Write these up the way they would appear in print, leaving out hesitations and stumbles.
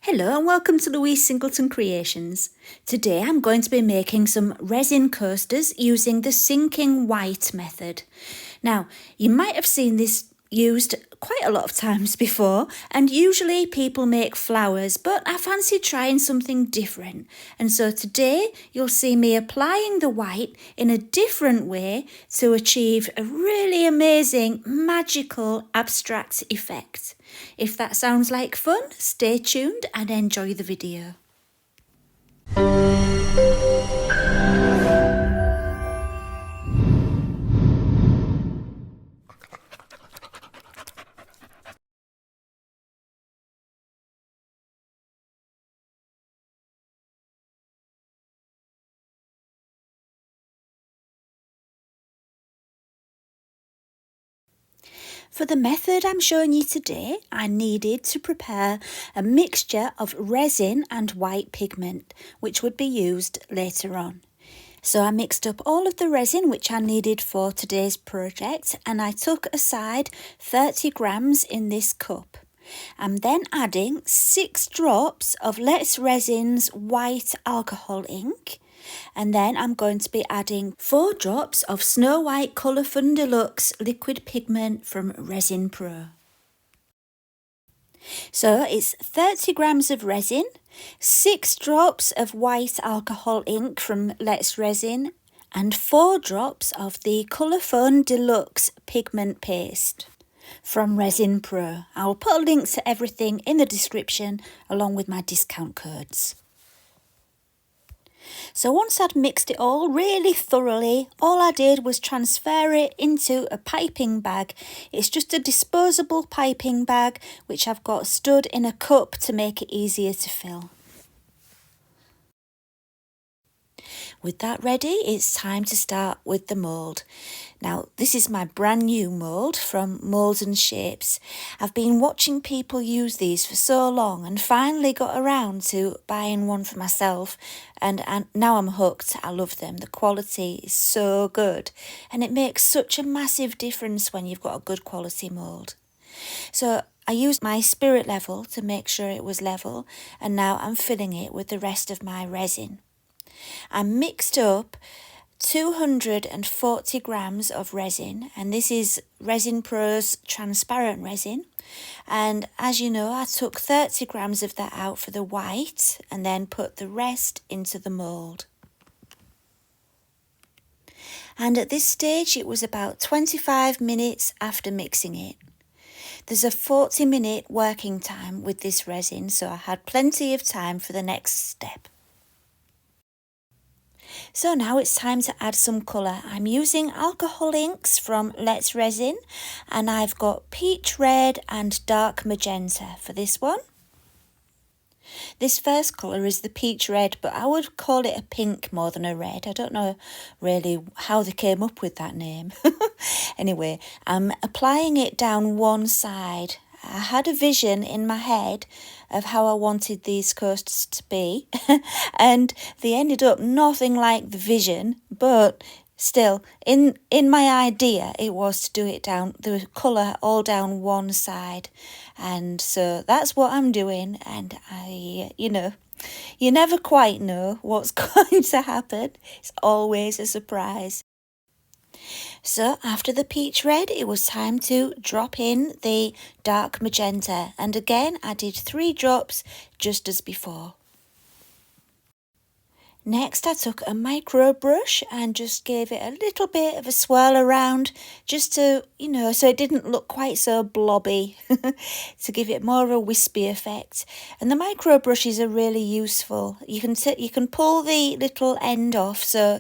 Hello and welcome to Louise Singleton Creations. Today I'm going to be making some resin coasters using the sinking white method. Now, you might have seen this used quite a lot of times before, and usually people make flowers, but I fancy trying something different. And so today you'll see me applying the white in a different way to achieve a really amazing, magical, abstract effect. If that sounds like fun, stay tuned and enjoy the video. For the method I'm showing you today, I needed to prepare a mixture of resin and white pigment, which would be used later on. So I mixed up all of the resin which I needed for today's project, and I took aside 30 grams in this cup. I'm then adding 6 drops of Let's Resin's white alcohol ink, and then I'm going to be adding 4 drops of Snow White Colour Fun Deluxe liquid pigment from Resin Pro. So it's 30 grams of resin, 6 drops of white alcohol ink from Let's Resin, and 4 drops of the Colour Fun Deluxe pigment paste from Resin Pro. I will put a link to everything in the description along with my discount codes. So once I'd mixed it all really thoroughly, all I did was transfer it into a piping bag. It's just a disposable piping bag which I've got stood in a cup to make it easier to fill. With that ready, it's time to start with the mould. Now, this is my brand new mould from Moulds and Shapes. I've been watching people use these for so long and finally got around to buying one for myself, and now I'm hooked. I love them. The quality is so good and it makes such a massive difference when you've got a good quality mould. So I used my spirit level to make sure it was level, and now I'm filling it with the rest of my resin. I mixed up 240 grams of resin, and this is Resin Pro's transparent resin. And as you know, I took 30 grams of that out for the white and then put the rest into the mould. And at this stage, it was about 25 minutes after mixing it. There's a 40-minute working time with this resin, so I had plenty of time for the next step. So now it's time to add some colour. I'm using alcohol inks from Let's Resin, and I've got peach red and dark magenta for this one. This first colour is the peach red, but I would call it a pink more than a red. I don't know really how they came up with that name. Anyway, I'm applying it down one side. I had a vision in my head of how I wanted these coasters to be and they ended up nothing like the vision, but still in my idea it was to do it down the colour all down one side, and so that's what I'm doing. And you never quite know what's going to happen. It's always a surprise. So after the peach red, it was time to drop in the dark magenta, and again I did 3 drops just as before. Next I took a micro brush and just gave it a little bit of a swirl around, just to, so it didn't look quite so blobby, to give it more of a wispy effect. And the micro brushes are really useful. You can pull the little end off, so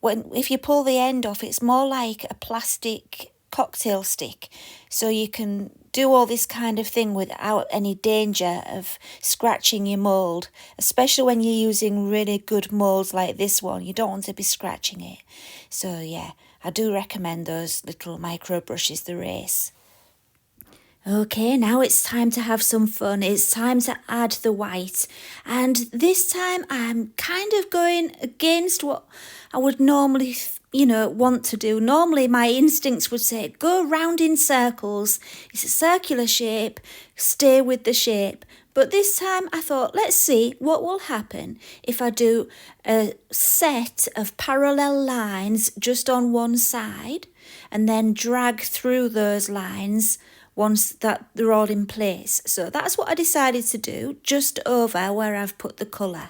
if you pull the end off, it's more like a plastic cocktail stick, so you can do all this kind of thing without any danger of scratching your mould, especially when you're using really good moulds like this one. You don't want to be scratching it. So yeah, I do recommend those little micro brushes, the Race. Okay, now it's time to have some fun. It's time to add the white. And this time I'm kind of going against what I would normally, want to do. Normally my instincts would say, go round in circles. It's a circular shape, stay with the shape. But this time I thought, let's see what will happen if I do a set of parallel lines just on one side and then drag through those lines once that they're all in place. So that's what I decided to do, just over where I've put the colour.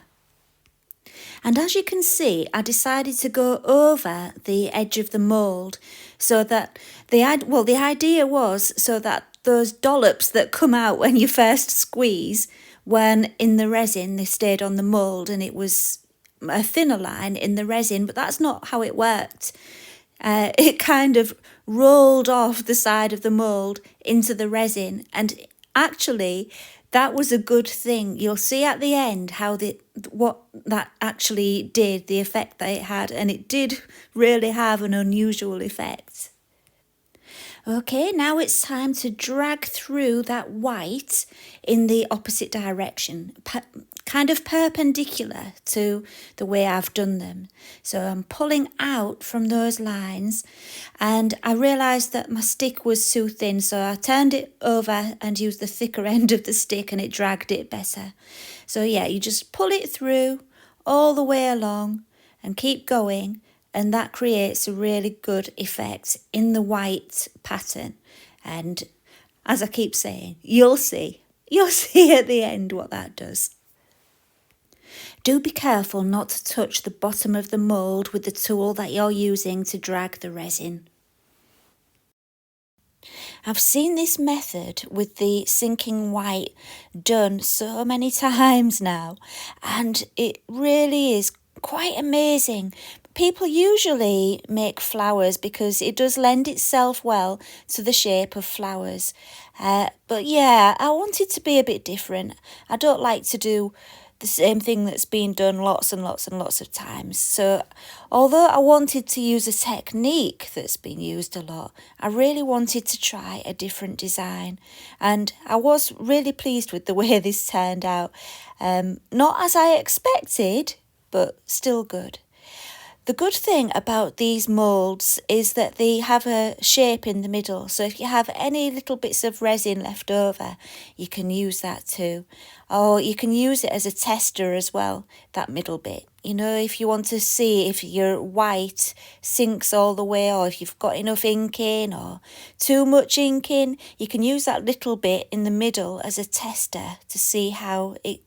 And as you can see, I decided to go over the edge of the mould so that the idea was so that those dollops that come out when you first squeeze, when in the resin, they stayed on the mould and it was a thinner line in the resin, but that's not how it worked. It kind of rolled off the side of the mould into the resin, and actually that was a good thing. You'll see at the end how what that actually did, the effect that it had, and it did really have an unusual effect. Okay, now it's time to drag through that white in the opposite direction, kind of perpendicular to the way I've done them. So I'm pulling out from those lines, and I realised that my stick was too thin, so I turned it over and used the thicker end of the stick and it dragged it better. So yeah, you just pull it through all the way along and keep going, and that creates a really good effect in the white pattern. And as I keep saying, you'll see at the end what that does. Do be careful not to touch the bottom of the mould with the tool that you're using to drag the resin. I've seen this method with the sinking white done so many times now, and it really is quite amazing. People usually make flowers because it does lend itself well to the shape of flowers. But yeah, I want it to be a bit different. I don't like to do the same thing that's been done lots and lots and lots of times. So although I wanted to use a technique that's been used a lot, I really wanted to try a different design. And I was really pleased with the way this turned out. Not as I expected, but still good. The good thing about these moulds is that they have a shape in the middle. So if you have any little bits of resin left over, you can use that too. Or you can use it as a tester as well, that middle bit. You know, if you want to see if your white sinks all the way, or if you've got enough ink in or too much ink in, you can use that little bit in the middle as a tester to see how it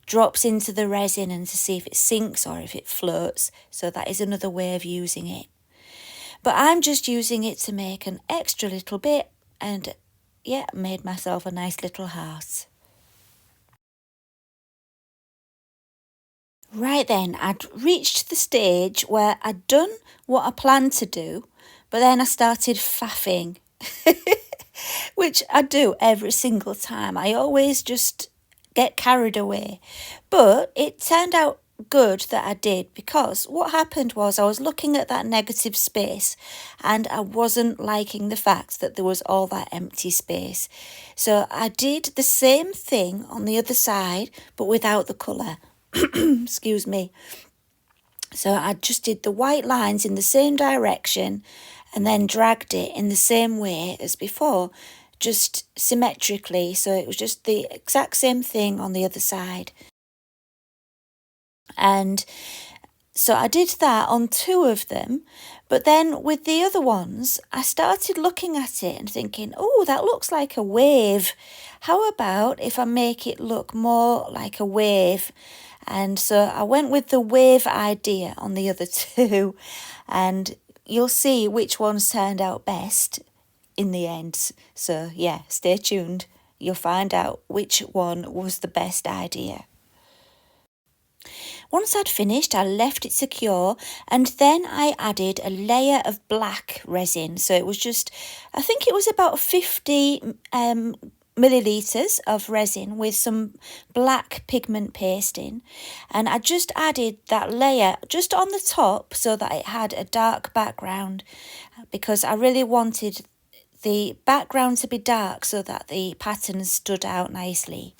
drops into the resin and to see if it sinks or if it floats. So that is another way of using it. But I'm just using it to make an extra little bit, and yeah, made myself a nice little heart. Right then, I'd reached the stage where I'd done what I planned to do, but then I started faffing, which I do every single time. I always just get carried away. But it turned out good that I did, because what happened was I was looking at that negative space and I wasn't liking the fact that there was all that empty space. So I did the same thing on the other side, but without the colour. Excuse me. So I just did the white lines in the same direction and then dragged it in the same way as before, just symmetrically. So it was just the exact same thing on the other side. And so I did that on 2 of them, but then with the other ones, I started looking at it and thinking, oh, that looks like a wave. How about if I make it look more like a wave? And so I went with the wave idea on the other 2, and you'll see which ones turned out best in the end. So yeah, stay tuned. You'll find out which one was the best idea. Once I'd finished, I left it secure, and then I added a layer of black resin. So it was just, I think it was about 50 millilitres of resin with some black pigment paste in. And I just added that layer just on the top so that it had a dark background, because I really wanted the background to be dark so that the pattern stood out nicely.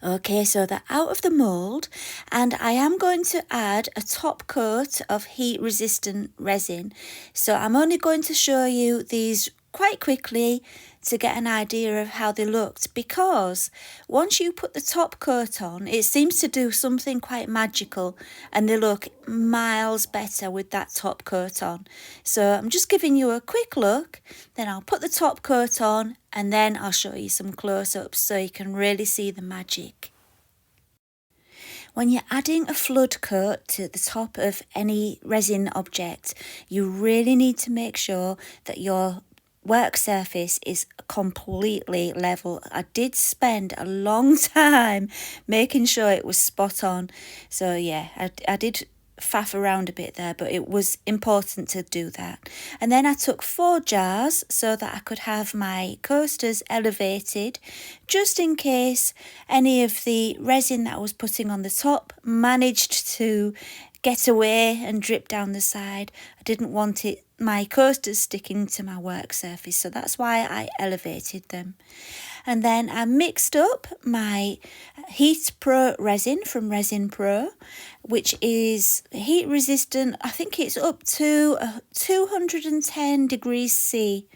Okay, so they're out of the mould, and I am going to add a top coat of heat resistant resin. So I'm only going to show you these quite quickly to get an idea of how they looked, because once you put the top coat on, it seems to do something quite magical and they look miles better with that top coat on. So I'm just giving you a quick look, then I'll put the top coat on and then I'll show you some close-ups so you can really see the magic. When you're adding a flood coat to the top of any resin object, you really need to make sure that your work surface is completely level. I did spend a long time making sure it was spot on. So yeah, I did faff around a bit there, but it was important to do that. And then I took 4 jars so that I could have my coasters elevated, just in case any of the resin that I was putting on the top managed to get away and drip down the side. I didn't want my coasters sticking to my work surface, so that's why I elevated them. And then I mixed up my Heat Pro resin from Resin Pro, which is heat resistant. I think it's up to 210 degrees C.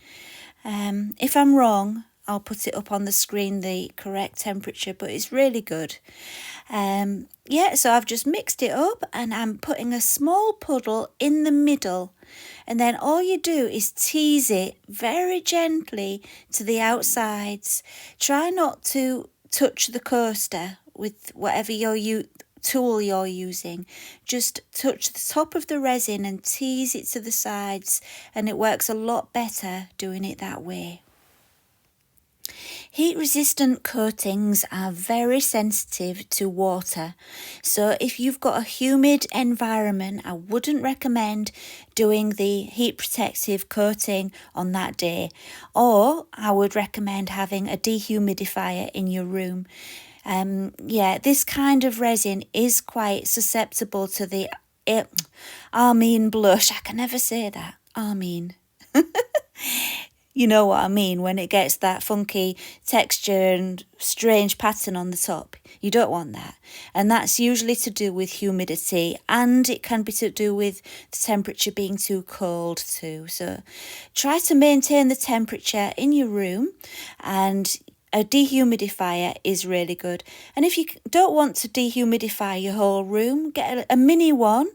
If I'm wrong, I'll put it up on the screen, the correct temperature, but it's really good. Yeah, so I've just mixed it up and I'm putting a small puddle in the middle. And then all you do is tease it very gently to the outsides. Try not to touch the coaster with whatever tool you're using. Just touch the top of the resin and tease it to the sides, and it works a lot better doing it that way. Heat-resistant coatings are very sensitive to water, so if you've got a humid environment, I wouldn't recommend doing the heat protective coating on that day, or I would recommend having a dehumidifier in your room. Yeah, this kind of resin is quite susceptible to the Armine blush. I can never say that. Armine. You know what I mean, when it gets that funky texture and strange pattern on the top. You don't want that. And that's usually to do with humidity, and it can be to do with the temperature being too cold too. So try to maintain the temperature in your room, and a dehumidifier is really good. And if you don't want to dehumidify your whole room, get a mini one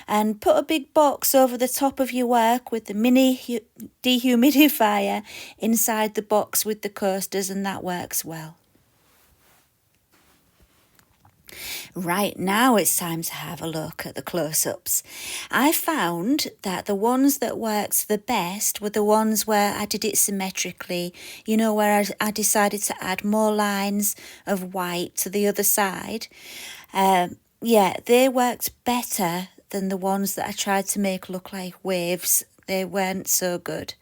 and put a big box over the top of your work with the mini dehumidifier inside the box with the coasters, and that works well. Right, now it's time to have a look at the close-ups. I found that the ones that worked the best were the ones where I did it symmetrically, you know, where I decided to add more lines of white to the other side. Yeah, they worked better than the ones that I tried to make look like waves. They weren't so good.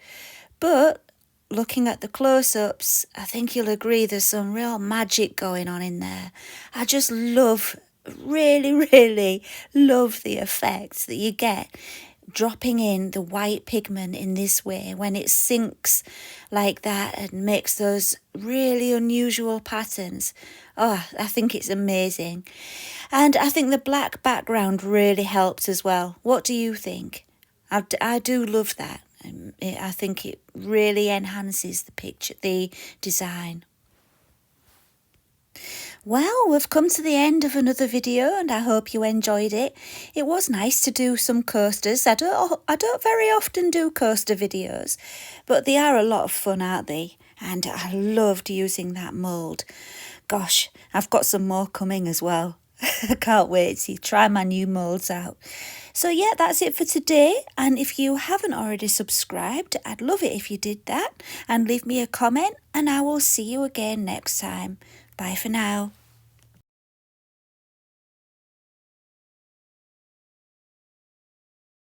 But looking at the close-ups, I think you'll agree there's some real magic going on in there. I just really love the effect that you get dropping in the white pigment in this way when it sinks like that and makes those really unusual patterns. Oh, I think it's amazing. And I think the black background really helps as well. What do you think? I do love that. I think it really enhances the picture, the design. Well, we've come to the end of another video, and I hope you enjoyed it. It was nice to do some coasters. I don't very often do coaster videos, but they are a lot of fun, aren't they? And I loved using that mould. Gosh, I've got some more coming as well. I can't wait to try my new moulds out. So yeah, that's it for today. And if you haven't already subscribed, I'd love it if you did that and leave me a comment, and I will see you again next time. Bye for now.